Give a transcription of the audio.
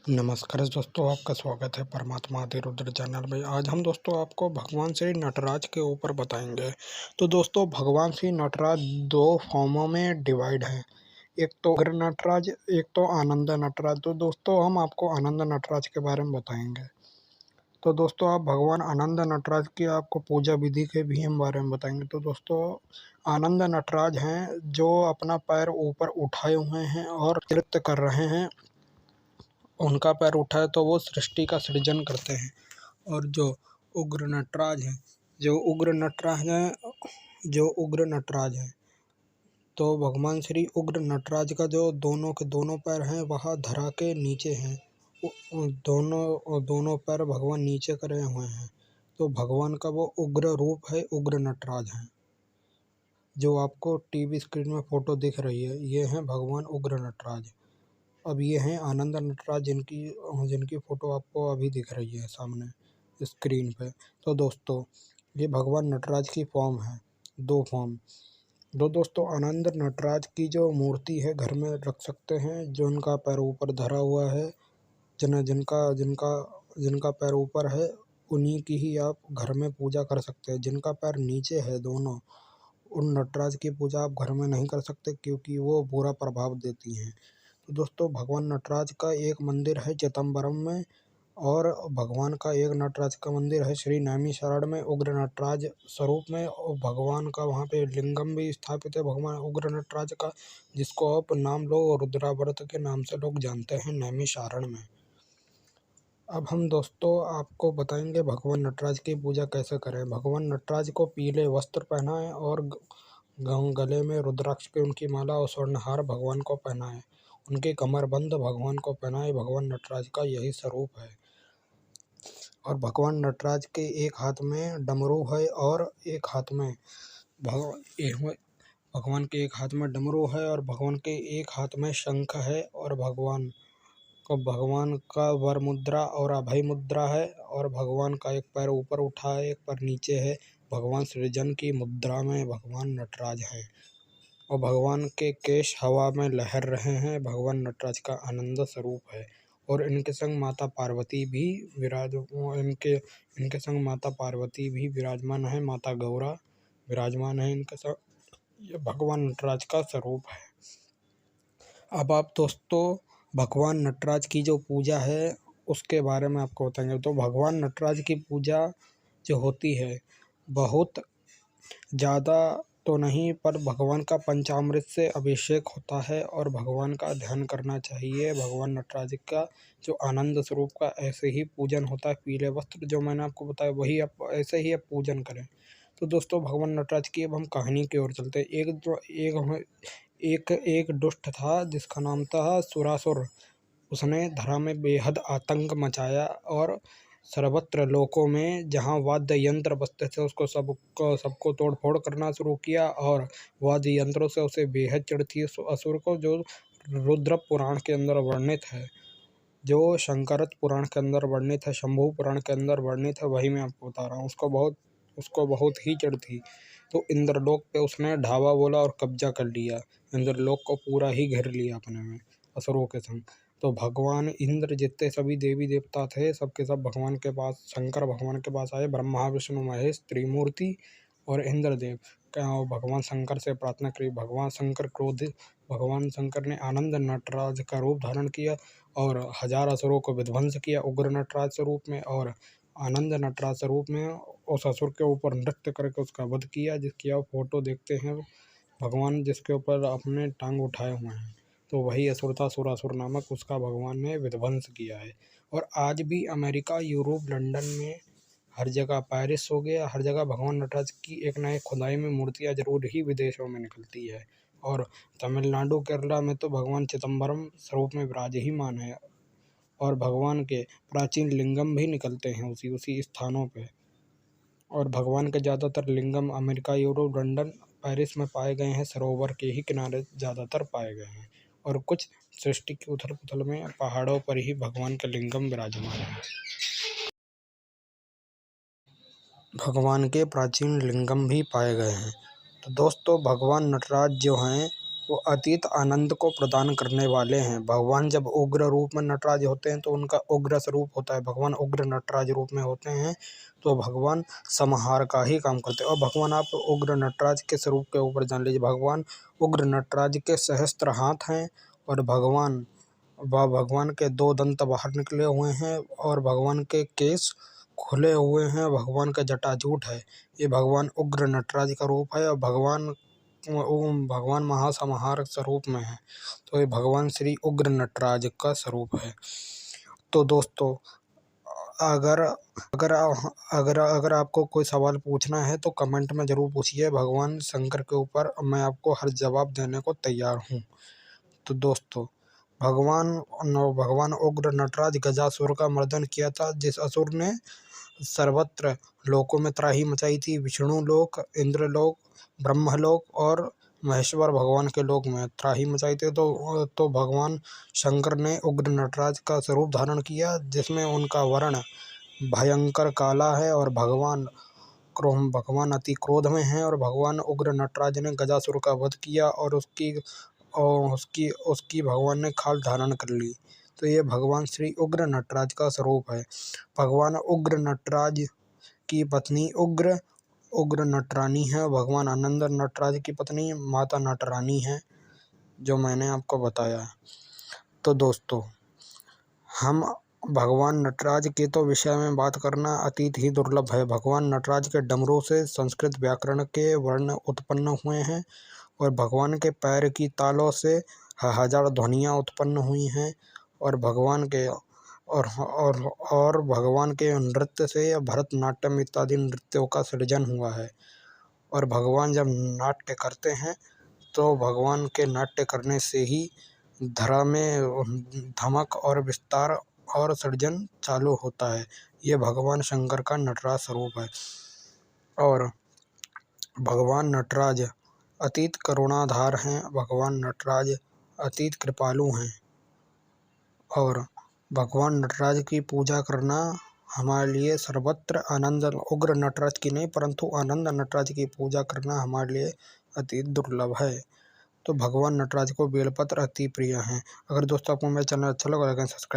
नमस्कार दोस्तों, आपका स्वागत है परमात्मा रुद्र चैनल में। आज हम दोस्तों आपको भगवान श्री नटराज के ऊपर बताएंगे। तो दोस्तों भगवान श्री नटराज दो फॉर्मों में डिवाइड हैं। एक तो उग्र नटराज, एक तो आनंद नटराज। तो दोस्तों हम आपको आनंद नटराज के बारे में बताएंगे। तो दोस्तों आप भगवान आनंद नटराज की आपको पूजा विधि के भी हम बारे में बताएंगे। तो दोस्तों आनंद नटराज हैं जो अपना पैर ऊपर उठाए हुए हैं और नृत्य कर रहे हैं। उनका पैर उठा है तो वो सृष्टि का सृजन करते हैं। और जो उग्र नटराज हैं जो उग्र नटराज हैं तो भगवान श्री उग्र नटराज का जो दोनों के दोनों पैर हैं वह धरा के नीचे हैं। दोनों पैर भगवान नीचे करे हुए हैं। तो भगवान का वो उग्र रूप है, उग्र नटराज हैं। जो आपको टीवी स्क्रीन में फोटो दिख रही है, ये हैं भगवान उग्र नटराज। अब ये हैं आनंद नटराज जिनकी फ़ोटो आपको अभी दिख रही है सामने स्क्रीन पे। तो दोस्तों ये भगवान नटराज की फॉर्म है, दो फॉर्म। दोस्तों आनंद नटराज की जो मूर्ति है घर में रख सकते हैं। जो उनका पैर ऊपर धरा हुआ है, जिनका जिनका जिनका पैर ऊपर है उन्हीं की ही आप घर में पूजा कर सकते हैं। जिनका पैर नीचे है दोनों, उन नटराज की पूजा आप घर में नहीं कर सकते क्योंकि वो बुरा प्रभाव देती हैं। तो दोस्तों भगवान नटराज का एक मंदिर है चिदम्बरम में, और भगवान का एक नटराज का मंदिर है श्री नैमिषारण्य में उग्र नटराज स्वरूप में। और भगवान का वहाँ पे लिंगम भी स्थापित है भगवान उग्र नटराज का, जिसको आप नाम लो रुद्राव्रत के नाम से लोग जानते हैं नैमिषारण्य में। अब हम दोस्तों आपको बताएंगे भगवान नटराज की पूजा कैसे करें। भगवान नटराज को पीले वस्त्र पहनाएं और गले में रुद्राक्ष की उनकी माला और स्वर्णहार भगवान को पहनाएं। उनके कमरबंद भगवान को पहनाएं। भगवान नटराज का यही स्वरूप है। और भगवान नटराज के एक हाथ में डमरू है और एक हाथ में भगवान के एक हाथ में डमरू है और भगवान के एक हाथ में शंख है। और भगवान का वर मुद्रा और अभय मुद्रा है। और भगवान का एक पैर ऊपर उठा है, एक पैर नीचे है। भगवान सृजन की मुद्रा में भगवान नटराज हैं। और भगवान के केश हवा में लहर रहे हैं। भगवान नटराज का आनंद स्वरूप है। और इनके संग माता पार्वती भी विराजमान है। माता गौरा विराजमान है इनके संग। ये भगवान नटराज का स्वरूप है। अब आप दोस्तों भगवान नटराज की जो पूजा है उसके बारे में आपको बताएंगे। तो भगवान नटराज की पूजा जो होती है बहुत ज़्यादा तो नहीं, पर भगवान का पंचामृत से अभिषेक होता है और भगवान का ध्यान करना चाहिए। भगवान नटराज का जो आनंद स्वरूप का ऐसे ही पूजन होता है। पीले वस्त्र जो मैंने आपको बताया वही आप ऐसे ही आप पूजन करें। तो दोस्तों भगवान नटराज की अब हम कहानी की ओर चलते हैं। एक दुष्ट था जिसका नाम था सुरासुर। उसने धरा में बेहद आतंक मचाया और सर्वत्र लोकों में जहाँ वाद्य यंत्र बजते थे उसको सबको तोड़ फोड़ करना शुरू किया। और वाद्य यंत्रों से उसे बेहद चिढ़ थी उस असुर को, जो रुद्र पुराण के अंदर वर्णित है, जो शंकरत पुराण के अंदर वर्णित है, शंभु पुराण के अंदर वर्णित है, वही मैं आपको बता रहा हूँ। उसको बहुत ही चिढ़ थी। तो इंद्रलोक पे उसने ढाबा बोला और कब्जा कर लिया। इंद्रलोक को पूरा ही घेर लिया अपने में असुरों के संग। तो भगवान इंद्र जितने सभी देवी देवता थे सबके सब भगवान के पास, शंकर भगवान के पास आए। ब्रह्मा विष्णु महेश त्रिमूर्ति और इंद्रदेव भगवान शंकर से प्रार्थना करी। भगवान शंकर क्रोधित, भगवान शंकर ने आनंद नटराज का रूप धारण किया और 1000 असुरों को विध्वंस किया उग्र नटराज स्वरूप में। और आनंद नटराज स्वरूप में उस असुर के ऊपर नृत्य करके उसका वध किया, जिसकी आप फोटो देखते हैं भगवान जिसके ऊपर अपने टांग उठाए हुए हैं। तो वही असुर था सुरासुर नामक, उसका भगवान ने विध्वंस किया है। और आज भी अमेरिका, यूरोप, लंदन में हर जगह, पेरिस हो गया, हर जगह भगवान नटराज की एक ना एक खुदाई में मूर्तियाँ जरूर ही विदेशों में निकलती है। और तमिलनाडु, केरला में तो भगवान चिदम्बरम स्वरूप में विराजमान है। और भगवान के प्राचीन लिंगम भी निकलते हैं उसी स्थानों पे। और भगवान के ज़्यादातर लिंगम अमेरिका, यूरोप, लंदन, पेरिस में पाए गए हैं। सरोवर के ही किनारे ज़्यादातर पाए गए हैं। और कुछ सृष्टि की उथल पुथल में पहाड़ों पर ही भगवान के लिंगम विराजमान हैं। भगवान के प्राचीन लिंगम भी पाए गए हैं। तो दोस्तों भगवान नटराज जो हैं वो अतीत आनंद को प्रदान करने वाले हैं। भगवान जब उग्र रूप में नटराज होते हैं तो उनका उग्र स्वरूप होता है। भगवान उग्र नटराज रूप में होते हैं तो भगवान संहार का ही काम करते हैं। और भगवान आप उग्र नटराज के स्वरूप के ऊपर जान लीजिए, भगवान उग्र नटराज के सहस्त्र हाथ हैं और भगवान के 2 दंत बाहर निकले हुए हैं और भगवान के केस खुले हुए हैं, भगवान का जटाजूट है। ये भगवान उग्र नटराज का रूप है और भगवान महासंहार स्वरूप में है, तो ये भगवान श्री उग्र नटराज का स्वरूप है। तो दोस्तों, अगर अगर अगर अगर आपको कोई सवाल पूछना है तो कमेंट में ज़रूर पूछिए। भगवान शंकर के ऊपर मैं आपको हर जवाब देने को तैयार हूँ। तो दोस्तों, भगवान उग्र नटराज गजासुर का मर्दन किया था, जिस असुर ने सर्वत्र लोकों में त्राही मचाई थी। विष्णु लोक, इंद्रलोक, ब्रह्मलोक और महेश्वर भगवान के लोक में त्राही मचाई थी। तो भगवान शंकर ने उग्र नटराज का स्वरूप धारण किया, जिसमें उनका वर्ण भयंकर काला है और भगवान अति क्रोध में हैं। और भगवान उग्र नटराज ने गजासुर का वध किया और उसकी भगवान ने खाल धारण कर ली। तो ये भगवान श्री उग्र नटराज का स्वरूप है। भगवान उग्र नटराज की पत्नी उग्र नटरानी है। भगवान आनंद नटराज की पत्नी माता नटरानी है, जो मैंने आपको बताया है। तो दोस्तों, हम भगवान नटराज के तो विषय में बात करना अतीत ही दुर्लभ है। भगवान नटराज के डमरू से संस्कृत व्याकरण के वर्ण उत्पन्न हुए हैं और भगवान के पैर की तालों से हजार ध्वनियाँ उत्पन्न हुई हैं और भगवान के नृत्य से भरतनाट्यम इत्यादि नृत्यों का सृजन हुआ है। और भगवान जब नाट्य करते हैं तो भगवान के नाट्य करने से ही धरा में धमक और विस्तार और सृजन चालू होता है। ये भगवान शंकर का नटराज स्वरूप है। और भगवान नटराज अतीत करुणाधार हैं। भगवान नटराज अतीत कृपालु हैं और भगवान नटराज की पूजा करना हमारे लिए सर्वत्र आनंद, उग्र नटराज की नहीं परंतु आनंद नटराज की पूजा करना हमारे लिए अति दुर्लभ है। तो भगवान नटराज को बेलपत्र अति प्रिय हैं। अगर दोस्तों आपको मेरा चैनल अच्छा लगा, सब्सक्राइब